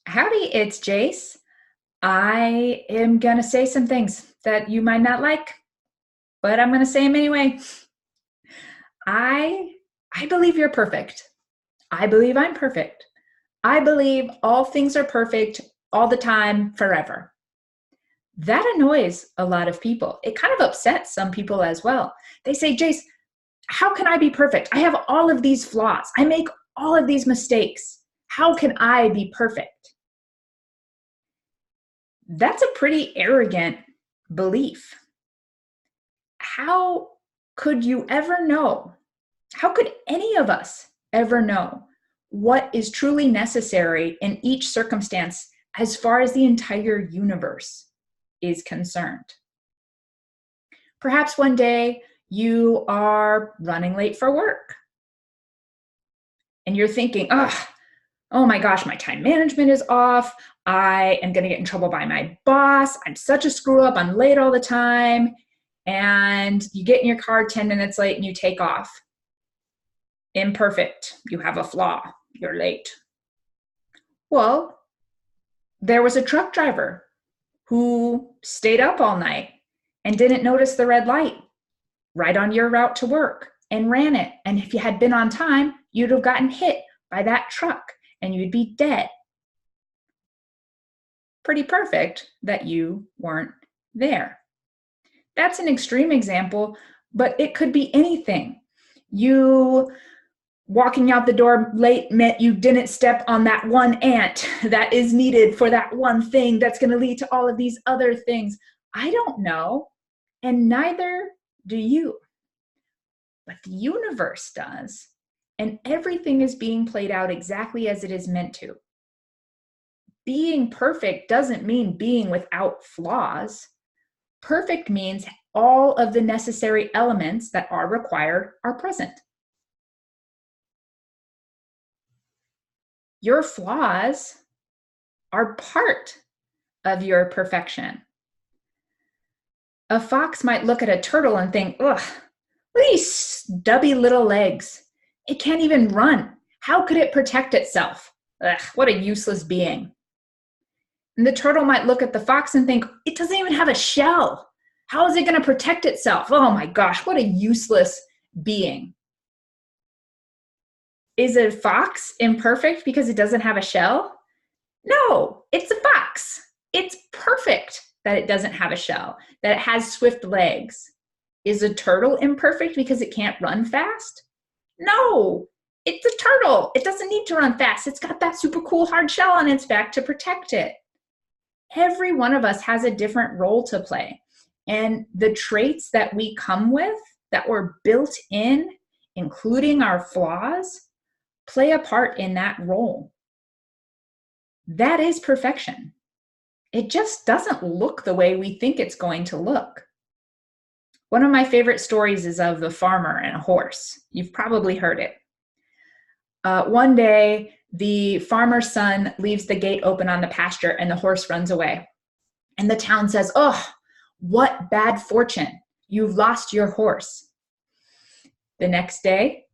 Howdy, it's Jace. I am going to say some things that you might not like, but I'm going to say them anyway. I I believe you're perfect. I believe I'm perfect. I believe all things are perfect all the time forever. That annoys a lot of people. It kind of upsets some people as well. They say, "Jace, how can I be perfect? I have all of these flaws. I make all of these mistakes. How can I be perfect?" That's a pretty arrogant belief. How could you ever know? How could any of us ever know what is truly necessary in each circumstance as far as the entire universe is concerned? Perhaps one day you are running late for work and you're thinking, oh my gosh, my time management is off. I am going to get in trouble by my boss. I'm such a screw up. I'm late all the time. And you get in your car 10 minutes late and you take off. Imperfect. You have a flaw. You're late. Well, there was a truck driver who stayed up all night and didn't notice the red light right on your route to work and ran it. And if you had been on time, you'd have gotten hit by that truck and you'd be dead. Pretty perfect that you weren't there. That's an extreme example, but it could be anything. You walking out the door late meant you didn't step on that one ant that is needed for that one thing that's going to lead to all of these other things. I don't know, and neither do you. But the universe does, and everything is being played out exactly as it is meant to. Being perfect doesn't mean being without flaws. Perfect means all of the necessary elements that are required are present. Your flaws are part of your perfection. A fox might look at a turtle and think, ugh, look at these stubby little legs. It can't even run. How could it protect itself? Ugh, what a useless being. And the turtle might look at the fox and think, it doesn't even have a shell. How is it going to protect itself? Oh my gosh, what a useless being. Is a fox imperfect because it doesn't have a shell? No, it's a fox. It's perfect that it doesn't have a shell, that it has swift legs. Is a turtle imperfect because it can't run fast? No, it's a turtle. It doesn't need to run fast. It's got that super cool hard shell on its back to protect it. Every one of us has a different role to play. And the traits that we come with, that were built in, including our flaws, play a part in that role. That is perfection. It just doesn't look the way we think it's going to look. One of my favorite stories is of the farmer and a horse. You've probably heard it. One day, the farmer's son leaves the gate open on the pasture and the horse runs away. And the town says, "Oh, what bad fortune. You've lost your horse." The next day,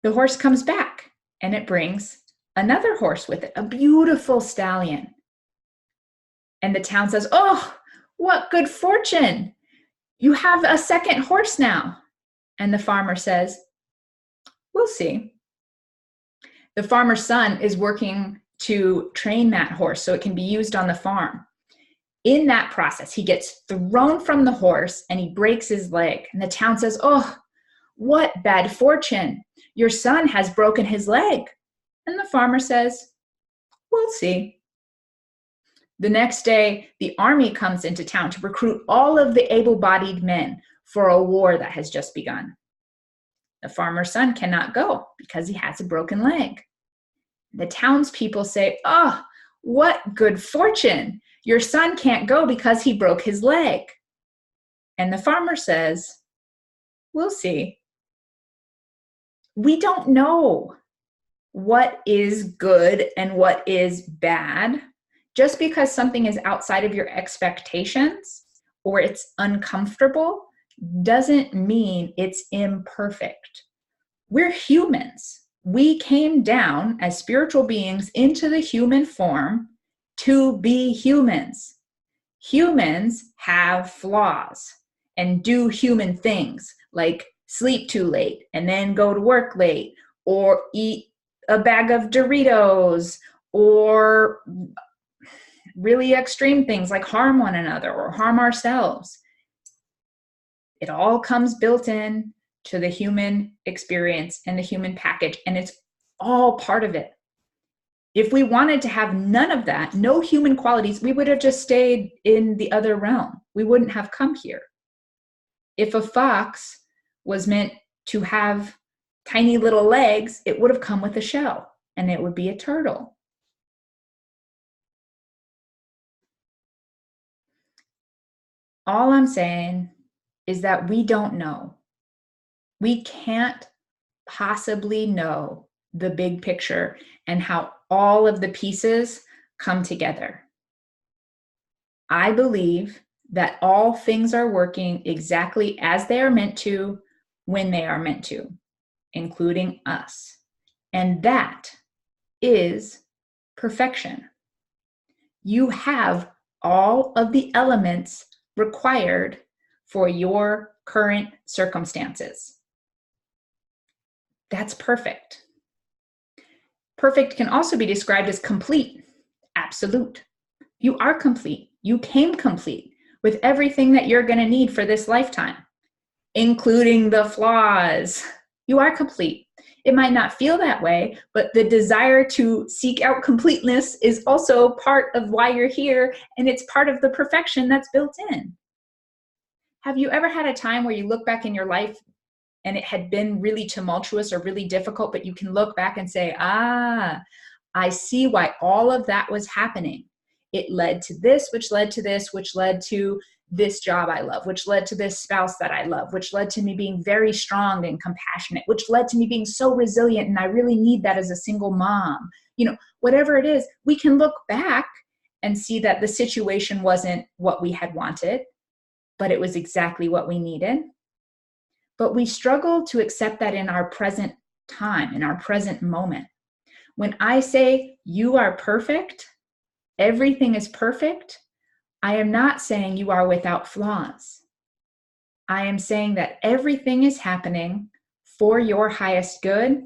the horse comes back and it brings another horse with it, a beautiful stallion. And the town says, "Oh, what good fortune. You have a second horse now." And the farmer says, "We'll see." The farmer's son is working to train that horse so it can be used on the farm. In that process, he gets thrown from the horse and he breaks his leg. And the town says, "Oh, what bad fortune. Your son has broken his leg." And the farmer says, "We'll see." The next day, the army comes into town to recruit all of the able-bodied men for a war that has just begun. The farmer's son cannot go because he has a broken leg. The townspeople say, "Oh, what good fortune. Your son can't go because he broke his leg." And the farmer says, "We'll see." We don't know what is good and what is bad. Just because something is outside of your expectations or it's uncomfortable doesn't mean it's imperfect. We're humans. We came down as spiritual beings into the human form to be humans. Humans have flaws and do human things like sleep too late and then go to work late, or eat a bag of Doritos, or really extreme things like harm one another or harm ourselves. It all comes built in to the human experience and the human package, and it's all part of it. If we wanted to have none of that, no human qualities, we would have just stayed in the other realm. We wouldn't have come here. If a fox was meant to have tiny little legs, it would have come with a shell, and it would be a turtle. All I'm saying is that we don't know. We can't possibly know the big picture and how all of the pieces come together. I believe that all things are working exactly as they are meant to, when they are meant to, including us. And that is perfection. You have all of the elements required for your current circumstances. That's perfect. Perfect can also be described as complete, absolute. You are complete. You came complete with everything that you're going to need for this lifetime, including the flaws. You are complete. It might not feel that way, but the desire to seek out completeness is also part of why you're here, and it's part of the perfection that's built in. Have you ever had a time where you look back in your life and it had been really tumultuous or really difficult, but you can look back and say, I see why all of that was happening. It led to this, which led to this, which led to this job I love, which led to this spouse that I love, which led to me being very strong and compassionate, which led to me being so resilient. And I really need that as a single mom. Whatever it is, we can look back and see that the situation wasn't what we had wanted, but it was exactly what we needed. But we struggle to accept that in our present time, in our present moment. When I say you are perfect, everything is perfect, I am not saying you are without flaws. I am saying that everything is happening for your highest good.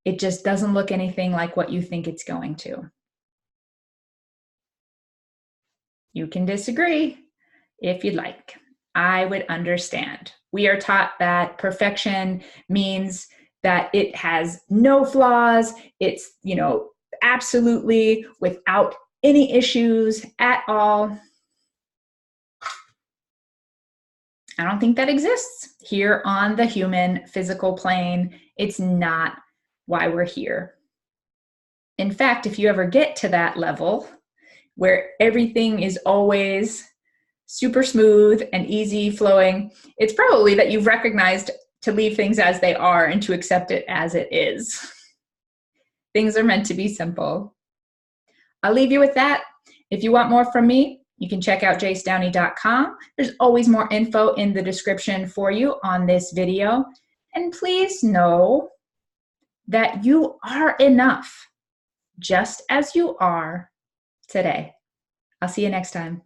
It just doesn't look anything like what you think it's going to. You can disagree if you'd like. I would understand. We are taught that perfection means that it has no flaws. It's, absolutely without any issues at all. I don't think that exists here on the human physical plane. It's not why we're here. In fact, if you ever get to that level where everything is always super smooth and easy flowing, it's probably that you've recognized to leave things as they are and to accept it as it is. Things are meant to be simple. I'll leave you with that. If you want more from me, you can check out jacedowney.com. There's always more info in the description for you on this video. And please know that you are enough, just as you are today. I'll see you next time.